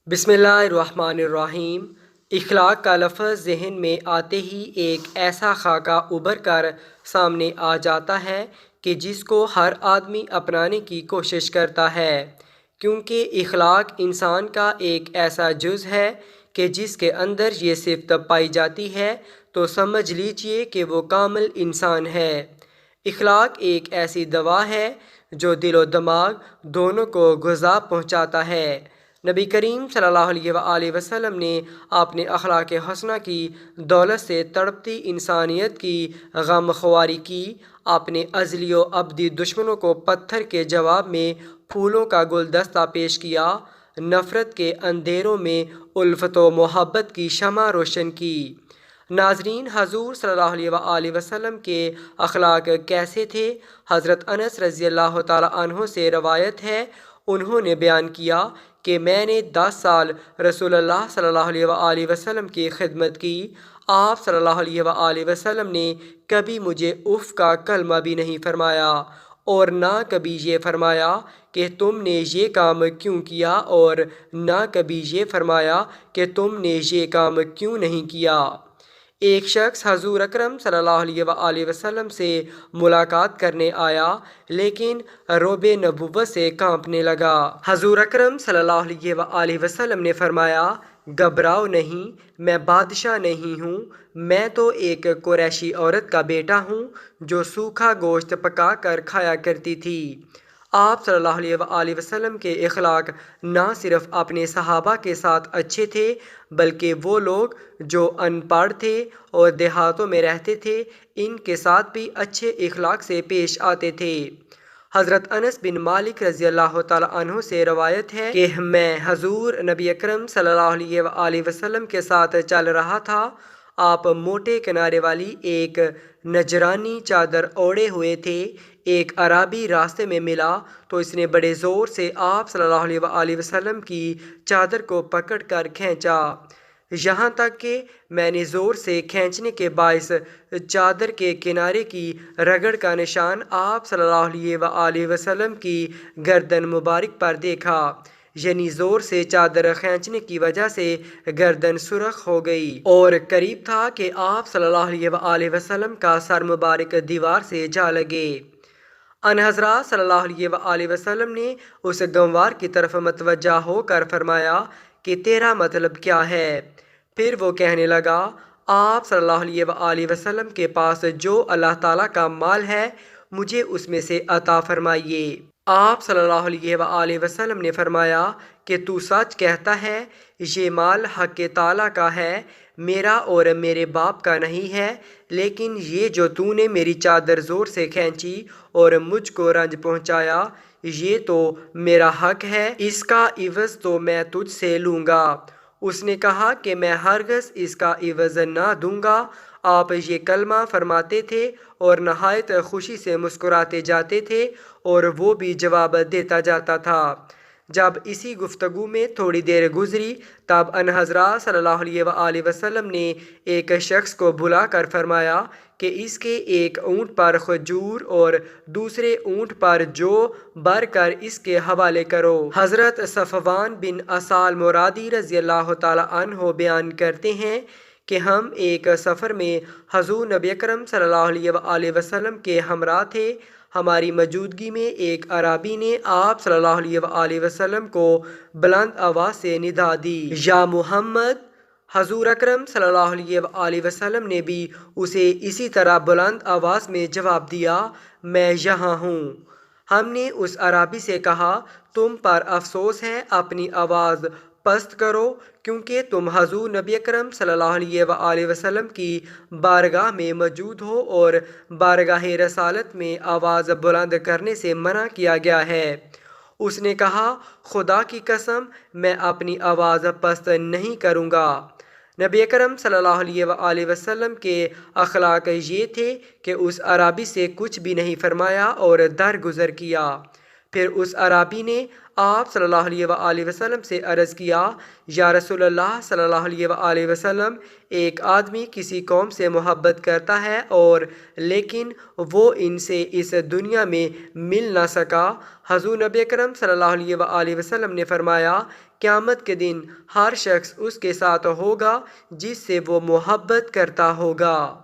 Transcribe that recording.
بسم اللہ الرحمن الرحیم۔ اخلاق کا لفظ ذہن میں آتے ہی ایک ایسا خاکہ ابھر کر سامنے آ جاتا ہے کہ جس کو ہر آدمی اپنانے کی کوشش کرتا ہے، کیونکہ اخلاق انسان کا ایک ایسا جز ہے کہ جس کے اندر یہ صفت پائی جاتی ہے تو سمجھ لیجئے کہ وہ کامل انسان ہے۔ اخلاق ایک ایسی دوا ہے جو دل و دماغ دونوں کو غذا پہنچاتا ہے۔ نبی کریم صلی اللہ علیہ وآلہ وسلم نے اپنے اخلاق حسنہ کی دولت سے تڑپتی انسانیت کی غم خواری کی، اپنے ازلی و ابدی دشمنوں کو پتھر کے جواب میں پھولوں کا گلدستہ پیش کیا، نفرت کے اندھیروں میں الفت و محبت کی شمع روشن کی۔ ناظرین، حضور صلی اللہ علیہ وآلہ وسلم کے اخلاق کیسے تھے؟ حضرت انس رضی اللہ تعالیٰ عنہ سے روایت ہے، انہوں نے بیان کیا کہ میں نے 10 سال رسول اللہ صلی اللہ علیہ وآلہ وسلم کی خدمت کی۔ آپ صلی اللہ علیہ وآلہ وسلم نے کبھی مجھے اف کا کلمہ بھی نہیں فرمایا، اور نہ کبھی یہ فرمایا کہ تم نے یہ کام کیوں کیا، اور نہ کبھی یہ فرمایا کہ تم نے یہ کام کیوں نہیں کیا۔ ایک شخص حضور اکرم صلی اللہ علیہ وآلہ وسلم سے ملاقات کرنے آیا، لیکن رعب نبوت سے کانپنے لگا۔ حضور اکرم صلی اللہ علیہ وآلہ وسلم نے فرمایا، گھبراؤ نہیں، میں بادشاہ نہیں ہوں، میں تو ایک قریشی عورت کا بیٹا ہوں جو سوکھا گوشت پکا کر کھایا کرتی تھی۔ آپ صلی اللہ علیہ وآلہ وسلم کے اخلاق نہ صرف اپنے صحابہ کے ساتھ اچھے تھے، بلکہ وہ لوگ جو ان پڑھ تھے اور دیہاتوں میں رہتے تھے، ان کے ساتھ بھی اچھے اخلاق سے پیش آتے تھے۔ حضرت انس بن مالک رضی اللہ تعالیٰ عنہ سے روایت ہے کہ میں حضور نبی اکرم صلی اللہ علیہ وآلہ وسلم کے ساتھ چل رہا تھا۔ آپ موٹے کنارے والی ایک نجرانی چادر اوڑھے ہوئے تھے۔ ایک اعرابی راستے میں ملا تو اس نے بڑے زور سے آپ صلی اللہ علیہ وآلہ وسلم کی چادر کو پکڑ کر کھینچا، یہاں تک کہ میں نے زور سے کھینچنے کے باعث چادر کے کنارے کی رگڑ کا نشان آپ صلی اللہ علیہ وآلہ وسلم کی گردن مبارک پر دیکھا، یعنی زور سے چادر کھینچنے کی وجہ سے گردن سرخ ہو گئی، اور قریب تھا کہ آپ صلی اللہ علیہ وآلہ وسلم کا سر مبارک دیوار سے جا لگے۔ ان حضرات صلی اللہ علیہ وآلہ وسلم نے اس گنوار کی طرف متوجہ ہو کر فرمایا کہ تیرا مطلب کیا ہے؟ پھر وہ کہنے لگا، آپ صلی اللہ علیہ وآلہ وسلم کے پاس جو اللہ تعالیٰ کا مال ہے، مجھے اس میں سے عطا فرمائیے۔ آپ صلی اللہ علیہ وآلہ وسلم نے فرمایا کہ تو سچ کہتا ہے، یہ مال حق تعالیٰ کا ہے، میرا اور میرے باپ کا نہیں ہے، لیکن یہ جو تو نے میری چادر زور سے کھینچی اور مجھ کو رنج پہنچایا، یہ تو میرا حق ہے، اس کا عوض تو میں تجھ سے لوں گا۔ اس نے کہا کہ میں ہرگز اس کا عوض نہ دوں گا۔ آپ یہ کلمہ فرماتے تھے اور نہایت خوشی سے مسکراتے جاتے تھے، اور وہ بھی جواب دیتا جاتا تھا۔ جب اسی گفتگو میں تھوڑی دیر گزری، تب ان حضرات صلی اللہ علیہ وآلہ وسلم نے ایک شخص کو بلا کر فرمایا کہ اس کے ایک اونٹ پر کھجور اور دوسرے اونٹ پر جو بھر کر اس کے حوالے کرو۔ حضرت صفوان بن اسال مرادی رضی اللہ تعالیٰ عنہ بیان کرتے ہیں کہ ہم ایک سفر میں حضور نبی اکرم صلی اللہ علیہ وآلہ وسلم کے ہمراہ تھے۔ ہماری موجودگی میں ایک اعرابی نے آپ صلی اللہ علیہ وآلہ وسلم کو بلند آواز سے ندا دی، یا محمد! حضور اکرم صلی اللہ علیہ وآلہ وسلم نے بھی اسے اسی طرح بلند آواز میں جواب دیا، میں یہاں ہوں۔ ہم نے اس اعرابی سے کہا، تم پر افسوس ہے، اپنی آواز پست کرو، کیونکہ تم حضور نبی اکرم صلی اللہ علیہ وآلہ وسلم کی بارگاہ میں موجود ہو، اور بارگاہ رسالت میں آواز بلند کرنے سے منع کیا گیا ہے۔ اس نے کہا، خدا کی قسم، میں اپنی آواز پست نہیں کروں گا۔ نبی اکرم صلی اللہ علیہ وآلہ وسلم کے اخلاق یہ تھے کہ اس اعرابی سے کچھ بھی نہیں فرمایا اور درگزر کیا۔ پھر اس اعرابی نے آپ صلی اللہ علیہ وآلہ وسلم سے عرض کیا، یا رسول اللہ صلی اللہ علیہ وآلہ وسلم، ایک آدمی کسی قوم سے محبت کرتا ہے اور لیکن وہ ان سے اس دنیا میں مل نہ سکا۔ حضور نبی اکرم صلی اللہ علیہ وآلہ وسلم نے فرمایا قیامت کے دن ہر شخص اس کے ساتھ ہوگا جس سے وہ محبت کرتا ہوگا۔